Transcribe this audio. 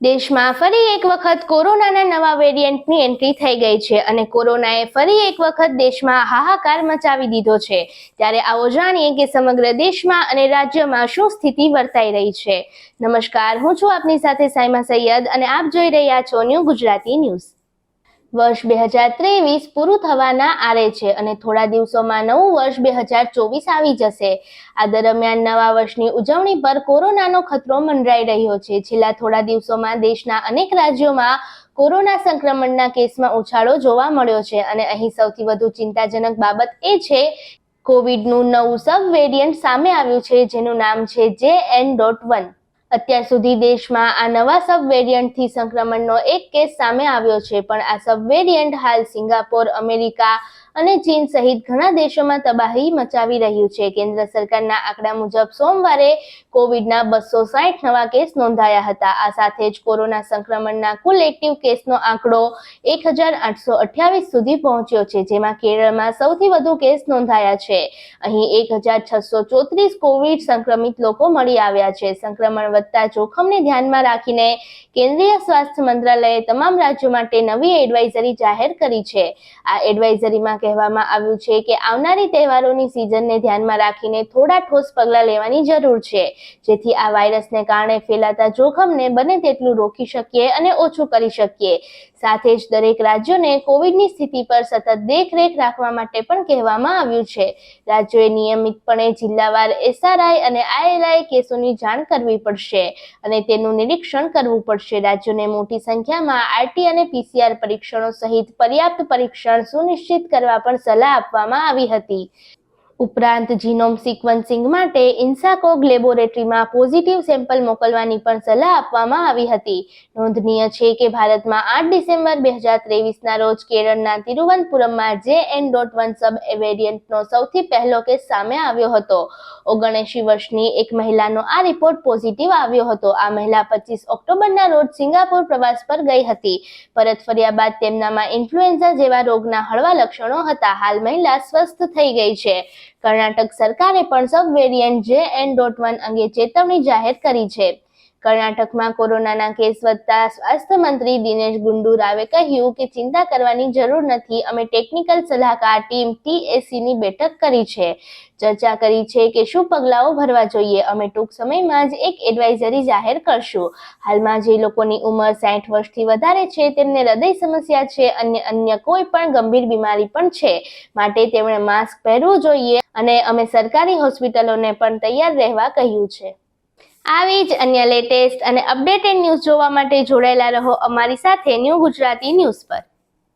દેશમાં ફરી એક વખત કોરોનાના નવા વેરિયન્ટની એન્ટ્રી થઈ ગઈ છે અને કોરોનાએ ફરી એક વખત દેશમાં હાહાકાર મચાવી દીધો છે। ત્યારે આવો જાણીએ કે સમગ્ર દેશમાં અને રાજ્યમાં શું સ્થિતિ વર્તાઈ રહી છે। નમસ્કાર, હું છું આપની સાથે સાયમા સૈયદ અને આપ જોઈ રહ્યા છો ન્યૂ ગુજરાતી ન્યૂઝ। વર્ષ 2023 પૂરું થવાના આરે છે અને થોડા દિવસોમાં નવું વર્ષ 2024 આવી જશે। આ દરમિયાન નવા વર્ષની ઉજવણી પર કોરોનાનો ખતરો મંડરાઈ રહ્યો છે। છેલ્લા થોડા દિવસોમાં દેશના અનેક રાજ્યોમાં કોરોના સંક્રમણના કેસમાં ઉછાળો જોવા મળ્યો છે અને અહીં સૌથી વધુ ચિંતાજનક બાબત એ છે કોવિડનું નવું સબ વેરિયન્ટ સામે આવ્યું છે જેનું નામ છે JN.1। અત્યાર સુધી દેશમાં આ નવા સબ વેરિયન્ટથી સંક્રમણનો એક કેસ સામે આવ્યો છે, પણ આ સબ વેરિયન્ટ હાલ સિંગાપોર, અમેરિકા અને ચીન સહિત ઘણા દેશોમાં તબાહી મચાવી રહ્યું છે। કેન્દ્ર સરકારના આંકડા મુજબ સોમવારે કોવિડના 260 નવા કેસ નોંધાયા હતા। આ સાથે જ કોરોના સંક્રમણના કુલ એક્ટિવ કેસનો આંકડો 1828 સુધી પહોંચ્યો છે, જેમાં કેરળમાં સૌથી વધુ કેસ નોંધાયા છે। અહીં 1634 કોવિડ સંક્રમિત લોકો મળી આવ્યા છે। સંક્રમણ વધતા જોખમને ધ્યાનમાં રાખીને કેન્દ્રીય સ્વાસ્થ્ય મંત્રાલયે તમામ રાજ્યો માટે નવી એડવાઇઝરી જાહેર કરી છે। આ એડવાઇઝરીમાં કહેવામાં આવ્યું છે કે આવનારી તહેવારોની સિઝનને ધ્યાનમાં રાખીને થોડા ઠોસ પગલાં લેવાની જરૂર છે, જેથી આ વાયરસને કારણે ફેલાતા જોખમને બને તેટલું રોકી શકીએ અને ઓછું કરી શકીએ। સાથે જ દરેક રાજ્યોને કોવિડની સ્થિતિ પર સતત દેખરેખ રાખવા માટે પણ કહેવામાં આવ્યું છે। રાજ્યોએ નિયમિતપણે જિલ્લાવાર SRI અને ILI કેસોની જાણ કરવી પડશે અને તેનું નિરીક્ષણ કરવું પડશે। રાજ્યોને મોટી સંખ્યામાં RT અને PCR પરીક્ષણો સહિત પર્યાપ્ત પરીક્ષણ સુનિશ્ચિત કરવા પણ સલાહ આપવામાં આવી હતી। ઉપરાંત જીનોમ સિક્વન્સિંગ માટે ઇન્સાકોગ લેબોરેટરીમાં પોઝિટિવ સેમ્પલ મોકલવાની પણ સલાહ આપવામાં આવી હતી। નોંધનીય છે કે ભારતમાં 8 ડિસેમ્બર 2023ના રોજ કેરળના તિરુવનંતપુરમમાં JN.1 સબ વેરિયન્ટનો સૌથી પહેલો કેસ સામે આવ્યો હતો। 79 વર્ષની એક મહિલાનો આ રિપોર્ટ પોઝિટિવ આવ્યો હતો। આ મહિલા 25 ઓક્ટોબરના રોજ સિંગાપોર પ્રવાસ પર ગઈ હતી। પરત ફર્યા બાદ તેમનામાં ઇન્ફ્લુએન્ઝા જેવા રોગના હળવા લક્ષણો હતા। હાલ મહિલા સ્વસ્થ થઈ ગઈ છે। કર્ણાટક સરકારે પણ સબ વેરિયન્ટ JN.1 અંગે ચેતવણી જાહેર કરી છે। કર્ણાટકમાં કોરોનાના કેસ વધતા સ્વાસ્થ્ય મંત્રી દિનેશ ગુંડુ રાવે કહ્યું કે ચિંતા કરવાની જરૂર નથી, અમે ટેકનિકલ સલાહકાર ટીમ TACની બેઠક કરી છે, ચર્ચા કરી છે કે શું પગલાઓ ભરવા જોઈએ। અમે ટૂંક સમયમાં જ એક એડવાઇઝરી જાહેર કરશું। હાલમાં જે લોકોની ઉંમર 60 વર્ષથી વધારે છે, તેમને હૃદય સમસ્યા છે અને અન્ય કોઈ પણ ગંભીર બીમારી પણ છે, માટે તેમણે માસ્ક પહેરવું જોઈએ અને અમે સરકારી હોસ્પિટલોને પણ તૈયાર રહેવા કહ્યું છે। આવી જ અન્ય લેટેસ્ટ અને અપડેટેડ ન્યૂઝ જોવા માટે જોડાયેલા રહો અમારી સાથે ન્યૂ ગુજરાતી ન્યૂઝ પર।